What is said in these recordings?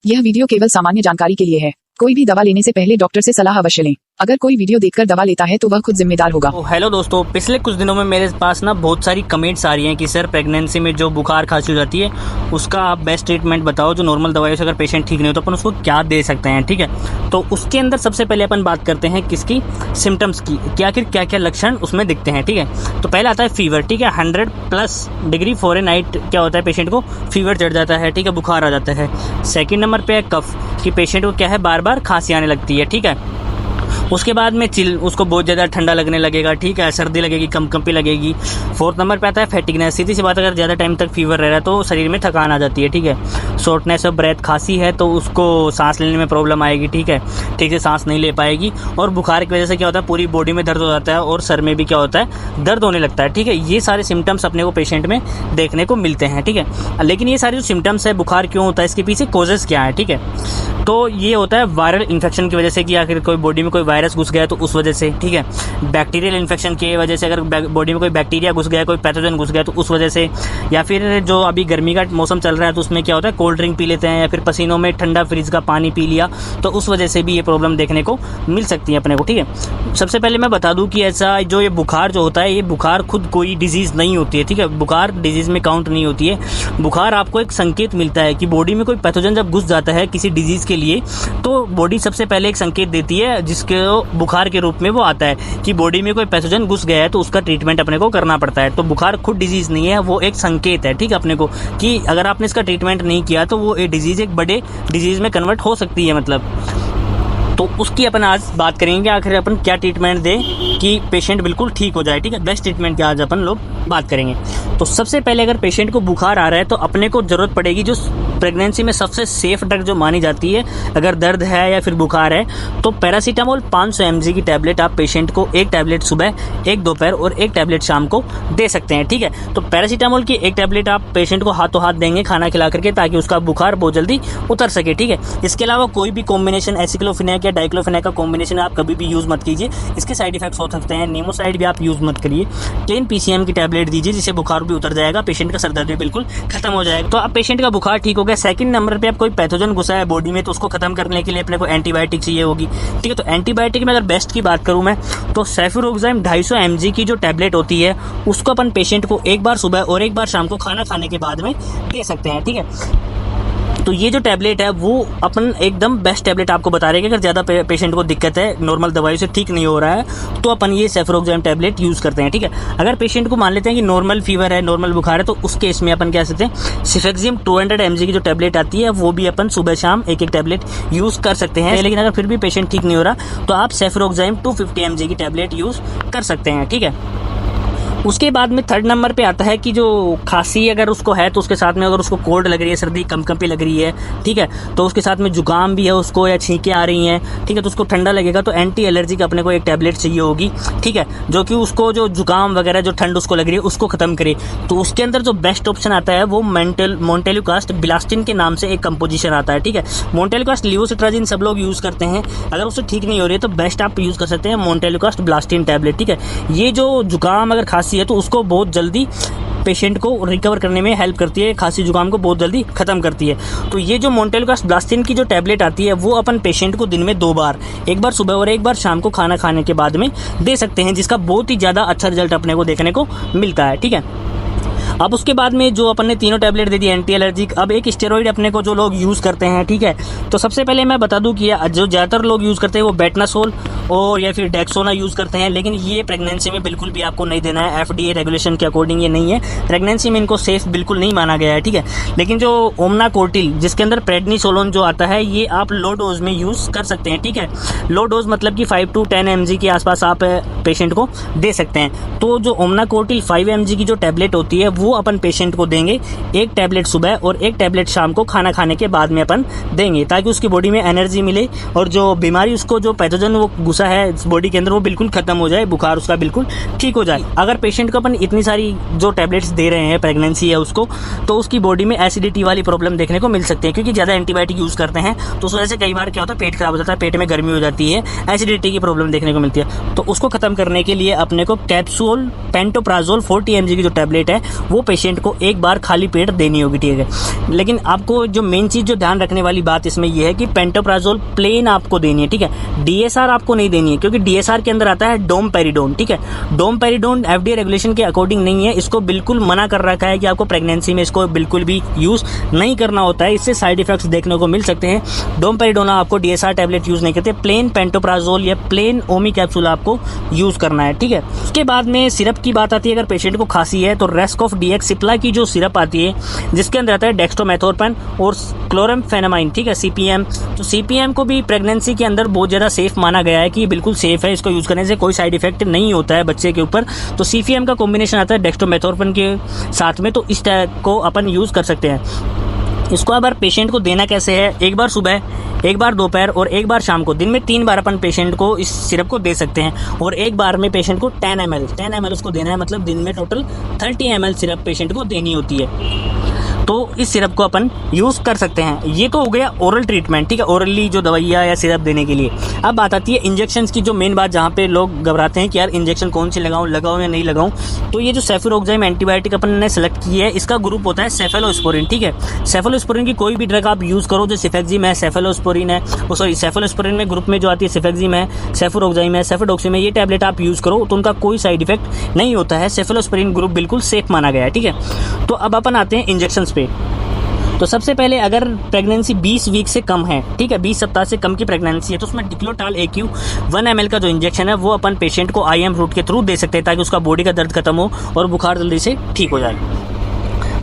यह वीडियो केवल सामान्य जानकारी के लिए है। कोई भी दवा लेने से पहले डॉक्टर से सलाह अवश्य लें। अगर कोई वीडियो देखकर दवा लेता है तो वह खुद जिम्मेदार होगा। हेलो दोस्तों, पिछले कुछ दिनों में मेरे पास ना बहुत सारी कमेंट्स आ रही हैं कि सर प्रेगनेंसी में जो बुखार खांसी हो जाती है उसका आप बेस्ट ट्रीटमेंट बताओ। जो नॉर्मल दवाइयों से अगर पेशेंट ठीक नहीं हो तो अपन उसको क्या दे सकते हैं। ठीक है, तो उसके अंदर सबसे पहले अपन बात करते हैं किसकी, सिम्टम्स की, कि आखिर क्या क्या लक्षण उसमें दिखते हैं। ठीक है, तो पहले आता है फीवर। ठीक है, 100+ डिग्री फ़ारेनहाइट क्या होता है, पेशेंट को फीवर चढ़ जाता है। ठीक है, बुखार आ जाता है। सेकेंड नंबर पे है कफ, कि पेशेंट को क्या है, बार बार खांसी आने लगती है। ठीक है, उसके बाद में चिल, उसको बहुत ज़्यादा ठंडा लगने लगेगा। ठीक है, सर्दी लगेगी, कंपी लगेगी। फोर्थ नंबर पे आता है फैटिगनेस। सीधी सी बात, अगर ज़्यादा टाइम तक फीवर रह रहा है तो शरीर में थकान आ जाती है। ठीक है, शॉर्टनेस ऑफ ब्रेथ, खांसी है तो उसको सांस लेने में प्रॉब्लम आएगी। ठीक है, ठीक से सांस नहीं ले पाएगी। और बुखार की वजह से क्या होता है, पूरी बॉडी में दर्द हो जाता है और सर में भी क्या होता है, दर्द होने लगता है। ठीक है, ये सारे सिम्टम्स अपने को पेशेंट में देखने को मिलते हैं। ठीक है, लेकिन ये सारे जो सिम्टम्स है, बुखार क्यों होता है, इसके पीछे कॉजेज़ क्या है। ठीक है, तो ये होता है वायरल इन्फेक्शन की वजह से, कि आखिर कोई बॉडी में कोई वायरस घुस गया तो उस वजह से। ठीक है, बैक्टीरियल इन्फेक्शन की वजह से, अगर बॉडी में कोई बैक्टीरिया घुस गया, कोई पैथोजन घुस गया तो उस वजह से। या फिर जो अभी गर्मी का मौसम चल रहा है तो उसमें क्या होता है, कोल्ड ड्रिंक पी लेते हैं, या फिर पसीनों में ठंडा फ्रिज का पानी पी लिया, तो उस वजह से भी ये प्रॉब्लम देखने को मिल सकती है अपने को। ठीक है, सबसे पहले मैं बता दूं कि ऐसा जो ये बुखार जो होता है, ये बुखार खुद कोई डिजीज़ नहीं होती है। ठीक है, बुखार डिजीज़ में काउंट नहीं होती है। बुखार आपको एक संकेत मिलता है कि बॉडी में कोई पैथोजन जब घुस जाता है किसी डिजीज़ के लिए, तो बॉडी सबसे पहले एक संकेत देती है जिसके बुखार के रूप में वो आता है कि बॉडी में कोई पैथोजन घुस गया है, तो उसका ट्रीटमेंट अपने को करना पड़ता है। तो बुखार खुद डिजीज़ नहीं है, वो एक संकेत है। ठीक है, अपने को कि अगर आपने इसका ट्रीटमेंट नहीं किया तो वो एक डिजीज़ एक बड़े डिजीज़ में कन्वर्ट हो सकती है। मतलब तो उसकी अपन आज बात करेंगे, आखिर अपन क्या ट्रीटमेंट दें कि पेशेंट बिल्कुल ठीक हो जाए। ठीक है, बेस्ट ट्रीटमेंट की आज अपन लोग बात करेंगे। तो सबसे पहले अगर पेशेंट को बुखार आ रहा है तो अपने को ज़रूरत पड़ेगी जो प्रेगनेंसी में सबसे सेफ ड्रग जो मानी जाती है, अगर दर्द है या फिर बुखार है, तो पैरासीटामोल 500 mg की टैबलेट आप पेशेंट को एक टैबलेट सुबह, एक दोपहर और एक टैबलेट शाम को दे सकते हैं। ठीक है, तो पैरासीटामोल की एक टैबलेट आप पेशेंट को हाथों हाथ देंगे खाना खिला करके, ताकि उसका बुखार बहुत जल्दी उतर सके। ठीक है, इसके अलावा कोई भी कॉम्बिनेशन एसिक्लोफेनेक या डाइक्लोफेनेक का कॉम्बिनेशन आप कभी भी यूज़ मत कीजिए, इसके साइड इफेक्ट्स हो सकते हैं। नेमोसाइड भी आप यूज़ मत करिए। 10 PCM की टैबलेट दीजिए, जिससे बुखार भी उतर जाएगा, पेशेंट का सर दर्द भी बिल्कुल खत्म हो जाएगा। तो अब पेशेंट का बुखार ठीक हो गया। सेकंड नंबर पे अब कोई पैथोजन घुसा है बॉडी में तो उसको खत्म करने के लिए अपने को एंटीबायोटिक चाहिए होगी। ठीक है, तो एंटीबायोटिक में अगर बेस्ट की बात करूँ मैं, तो सेफुरोक्साइम 250 mg की जो टैबलेट होती है उसको अपन पेशेंट को एक बार सुबह और एक बार शाम को खाना खाने के बाद में दे सकते हैं। ठीक है, तो ये जो टैबलेट है वो अपन एकदम बेस्ट टैबलेट आपको बता रहे हैं कि अगर ज़्यादा पेशेंट को दिक्कत है, नॉर्मल दवाई से ठीक नहीं हो रहा है, तो अपन ये सेफुरोक्साइम टैबलेट यूज़ करते हैं। ठीक है, अगर पेशेंट को मान लेते हैं कि नॉर्मल फीवर है, नॉर्मल बुखार है, तो उस केस में अपन क्या सकते हैं, सिफेक्सिम 200 mg की जो टैबलेट आती है वो भी अपन सुबह शाम एक एक टैबलेट यूज़ कर सकते हैं। लेकिन अगर फिर भी पेशेंट ठीक नहीं हो रहा तो आप सेफुरोक्साइम 250 mg की टैबलेट यूज़ कर सकते हैं। ठीक है, उसके बाद में थर्ड नंबर पे आता है कि जो खांसी अगर उसको है तो उसके साथ में अगर उसको कोल्ड लग रही है, सर्दी कंपी लग रही है, ठीक है, तो उसके साथ में जुकाम भी है उसको, या छींकें आ रही हैं, ठीक है, तो उसको ठंडा लगेगा तो एंटी एलर्जी का अपने को एक टैबलेट चाहिए होगी। ठीक है, जो कि उसको जो जुकाम वगैरह जो ठंड उसको लग रही है उसको खत्म करे। तो उसके अंदर जो बेस्ट ऑप्शन आता है वो मोंटेलुकास्ट ब्लास्टिन के नाम से एक कंपोजिशन आता है। ठीक है, मोंटेलुकास्ट लिवोसिट्राजिन सब लोग यूज़ करते हैं, अगर उससे ठीक नहीं हो रही है तो बेस्ट आप यूज़ कर सकते हैं मोंटेलुकास्ट ब्लास्टिन टैबलेट। ठीक है, ये जो जुकाम अगर खांसी है तो उसको बहुत जल्दी पेशेंट को रिकवर करने में हेल्प करती है, खांसी जुकाम को बहुत जल्दी खत्म करती है। तो ये जो मोंटेलुकास्ट ब्लास्टिन की जो टैबलेट आती है वो अपन पेशेंट को दिन में 2 बार, एक बार सुबह और एक बार शाम को खाना खाने के बाद में दे सकते हैं, जिसका बहुत ही ज़्यादा अच्छा रिजल्ट अपने को देखने को मिलता है। ठीक है, अब उसके बाद में जो अपन ने तीनों टैबलेट दे दी एंटी एलर्जिक, अब एक स्टेरॉइड अपने को जो लोग यूज़ करते हैं। ठीक है, तो सबसे पहले मैं बता दूं कि जो ज़्यादातर लोग यूज़ करते हैं वो बेटनासोल और या फिर डेक्सोना यूज़ करते हैं, लेकिन ये प्रेगनेंसी में बिल्कुल भी आपको नहीं देना है। FDA रेगुलेशन के अकॉर्डिंग ये नहीं है, प्रेगनेंसी में इनको सेफ बिल्कुल नहीं माना गया है। ठीक है, लेकिन जो ओमनाकोर्टिल जिसके अंदर प्रेडनिसोलोन जो आता है ये आप लो डोज में यूज़ कर सकते हैं। ठीक है, लो डोज मतलब कि 5 to 10 mg के आसपास आप पेशेंट को दे सकते हैं। तो जो ओमनाकोर्टिल 5 mg की जो टैबलेट होती है वो अपन पेशेंट को देंगे, एक टैबलेट सुबह और एक टैबलेट शाम को खाना खाने के बाद में अपन देंगे, ताकि उसकी बॉडी में एनर्जी मिले और जो बीमारी उसको जो पैथोजन वो घुसा है बॉडी के अंदर वो बिल्कुल खत्म हो जाए, बुखार उसका बिल्कुल ठीक हो जाए। अगर पेशेंट को अपन इतनी सारी जो टैबलेट्स दे रहे हैं, प्रेगनेंसी है उसको, तो उसकी बॉडी में एसिडिटी वाली प्रॉब्लम देखने को मिल सकती है, क्योंकि ज़्यादा एंटीबायोटिक यूज़ करते हैं तो उस वजह से कई बार क्या होता है, पेट खराब हो जाता है, पेट में गर्मी हो जाती है, एसिडिटी की प्रॉब्लम देखने को मिलती है। तो उसको खत्म करने के लिए अपने को कैप्सूल पेंटोप्राजोल 40 mg की जो टैबलेट है वो वो पेशेंट को एक बार खाली पेट देनी होगी, ठीक है। लेकिन आपको जो मेन चीज़ जो ध्यान रखने वाली बात इसमें ये है कि पेंटोप्राजोल प्लेन आपको देनी है, ठीक है। डीएसआर आपको नहीं देनी है, क्योंकि डीएसआर के अंदर आता है डोमपेरिडोन, ठीक है। डोमपेरिडोन एफडीए रेगुलेशन के अकॉर्डिंग नहीं है, इसको बिल्कुल मना कर रखा है कि आपको प्रेगनेंसी में इसको बिल्कुल भी यूज़ नहीं करना होता है, इससे साइड इफेक्ट्स देखने को मिल सकते हैं। डोमपेरिडोन आपको डीएसआर टैबलेट यूज़ नहीं करते, प्लेन पेंटोप्राजोल या प्लेन ओमी कैप्सूल आपको यूज़ करना है, ठीक है। उसके बाद में सिरप की बात आती है। अगर पेशेंट को खांसी है तो रेस्कॉफ डीएक्स सिप्ला की जो सिरप आती है जिसके अंदर आता है डेक्स्ट्रोमेथोर्पन और क्लोरमफेनामाइन, ठीक है, सीपीएम। तो सीपीएम को भी प्रेगनेंसी के अंदर बहुत ज़्यादा सेफ माना गया है कि बिल्कुल सेफ है, इसको यूज़ करने से कोई साइड इफेक्ट नहीं होता है बच्चे के ऊपर। तो सीपीएम का कॉम्बिनेशन आता है डेक्स्ट्रोमेथोर्पन के साथ में, तो इस टाइप को अपन यूज़ कर सकते हैं। इसको अगर पेशेंट को देना कैसे है, एक बार सुबह, एक बार दोपहर और एक बार शाम को, दिन में 3 बार अपन पेशेंट को इस सिरप को दे सकते हैं। और एक बार में पेशेंट को 10 ml उसको देना है, मतलब दिन में टोटल 30 ml सिरप पेशेंट को देनी होती है। तो इस सिरप को अपन यूज़ कर सकते हैं। ये तो हो गया ओरल ट्रीटमेंट, ठीक है, ओरली जो दवाइयाँ या सिरप देने के लिए। अब बात आती है इंजेक्शंस की, जो मेन बात जहाँ पे लोग घबराते हैं कि यार इंजेक्शन कौन सी लगाऊं या नहीं लगाऊं। तो ये जो सेफिरोक्साइम एंटीबायोटिक अपन ने सेलेक्ट की है, इसका ग्रुप होता है सेफेलोस्पोरिन, ठीक है। सेफेलोस्पोरिन की कोई भी ड्रग आप यूज़ करो, जो सिफेक्जिम है, सेफेलोस्पोरिन है, सेफेलोस्पोरिन में ग्रुप में जो आती है सिफेक्जिम है, सेफिरोक्साइम है, सेफेडोक्सिम है, ये टैबलेट आप यूज़ करो तो उनका कोई साइड इफेक्ट नहीं होता है। सेफेलोस्पोरिन ग्रुप बिल्कुल सेफ माना गया है, ठीक है। तो अब अपन आते हैं इंजेक्शंस पे। तो सबसे पहले अगर प्रेगनेंसी 20 वीक से कम है, ठीक है, 20 सप्ताह से कम की प्रेगनेंसी है, तो उसमें डिक्लोटाल AQ 1 ml का जो इंजेक्शन है वो अपन पेशेंट को IM रूट के थ्रू दे सकते हैं, ताकि उसका बॉडी का दर्द खत्म हो और बुखार जल्दी से ठीक हो जाए।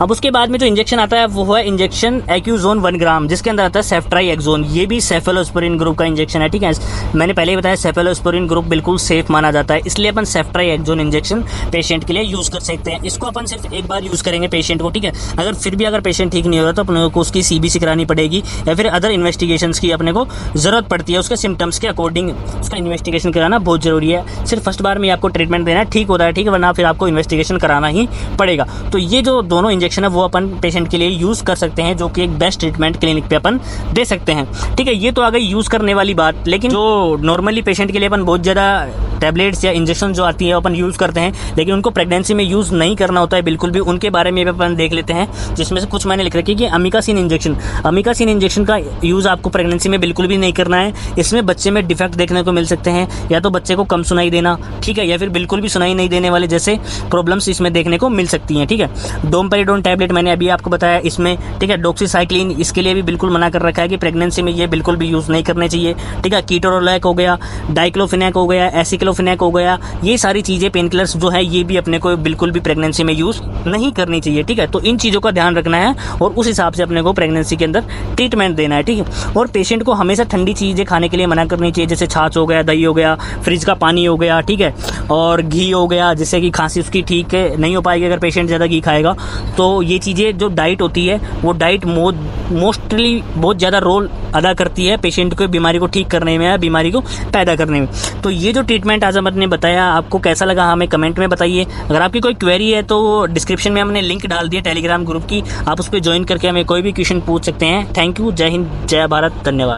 अब उसके बाद में जो इंजेक्शन आता है वो है इंजेक्शन एक्यूजोन 1 ग्राम, जिसके अंदर आता है सेफ्ट्राइएक्सोन। ये भी सेफेलोस्पोरिन ग्रुप का इंजेक्शन है, ठीक है। मैंने पहले ही बताया सेफेलोस्पोरिन ग्रुप बिल्कुल सेफ माना जाता है, इसलिए अपन सेफ्ट्राइएक्सोन इंजेक्शन पेशेंट के लिए यूज़ कर सकते हैं। इसको अपन सिर्फ एक बार यूज़ करेंगे पेशेंट को, ठीक है। अगर फिर भी अगर पेशेंट ठीक नहीं हो रहा तो अपने को उसकी CBC करानी पड़ेगी, या फिर अदर इन्वेस्टिगेशंस की अपने को ज़रूरत पड़ती है। उसके सिम्टम्स के अकॉर्डिंग उसका इन्वेस्टिगेशन कराना बहुत ज़रूरी है। सिर्फ फर्स्ट बार में आपको ट्रीटमेंट देना है, ठीक होता है, ठीक है, वरना फिर आपको इन्वेस्टिगेशन कराना ही पड़ेगा। तो ये जो दोनों इंजेक्शन है वो अपन पेशेंट के लिए यूज़ कर सकते हैं, जो कि एक बेस्ट ट्रीटमेंट क्लिनिक पे अपन दे सकते हैं, ठीक है। ये तो आ गई यूज़ करने वाली बात। लेकिन जो नॉर्मली पेशेंट के लिए अपन बहुत ज़्यादा टैबलेट्स या इंजेक्शन जो आती है अपन यूज़ करते हैं, लेकिन उनको प्रेगनेंसी में यूज़ नहीं करना होता है बिल्कुल भी, उनके बारे में भी अपन देख लेते हैं। जिसमें से कुछ मैंने लिख रखी है कि अमिकासिन इंजेक्शन का यूज़ आपको प्रेगनेंसी में बिल्कुल भी नहीं करना है। इसमें बच्चे में डिफेक्ट देखने को मिल सकते हैं, या तो बच्चे को कम सुनाई देना, ठीक है, या फिर बिल्कुल भी सुनाई नहीं देने वाले जैसे प्रॉब्लम्स इसमें देखने को मिल सकती हैं, ठीक है। डोमपेरिडोन टैबलेट मैंने अभी आपको बताया इसमें, ठीक है। डॉक्सीसाइक्लिन इसके लिए भी बिल्कुल मना कर रखा है कि प्रेगनेंसी में ये बिल्कुल भी यूज़ नहीं करने चाहिए, ठीक है। कीटोरोलैक हो गया, डाइक्लोफिनेक हो गया, एसिक्लोफिनेक हो गया, ये सारी चीज़ें पेन किलर्स जो है ये भी अपने को बिल्कुल भी प्रेगनेंसी में यूज़ नहीं करनी चाहिए, ठीक है। तो इन चीज़ों का ध्यान रखना है और उस हिसाब से अपने को प्रेगनेंसी के अंदर ट्रीटमेंट देना है, ठीक है। और पेशेंट को हमेशा ठंडी चीज़ें खाने के लिए मना करनी चाहिए, जैसे छाछ हो गया, दही हो गया, फ्रिज का पानी हो गया, ठीक है, और घी हो गया, जिससे कि खांसी उसकी ठीक नहीं हो पाएगी अगर पेशेंट ज़्यादा घी खाएगा। तो ये चीज़ें जो डाइट होती है वो डाइट मोस्टली बहुत ज़्यादा रोल अदा करती है पेशेंट को बीमारी को ठीक करने में या बीमारी को पैदा करने में। तो ये जो ट्रीटमेंट आज हमने बताया आपको कैसा लगा हमें कमेंट में बताइए। अगर आपकी कोई क्वेरी है तो डिस्क्रिप्शन में हमने लिंक डाल दिया टेलीग्राम ग्रुप की, आप उस पर ज्वाइन करके हमें कोई भी क्वेश्चन पूछ सकते हैं। थैंक यू, जय हिंद, जय भारत, धन्यवाद।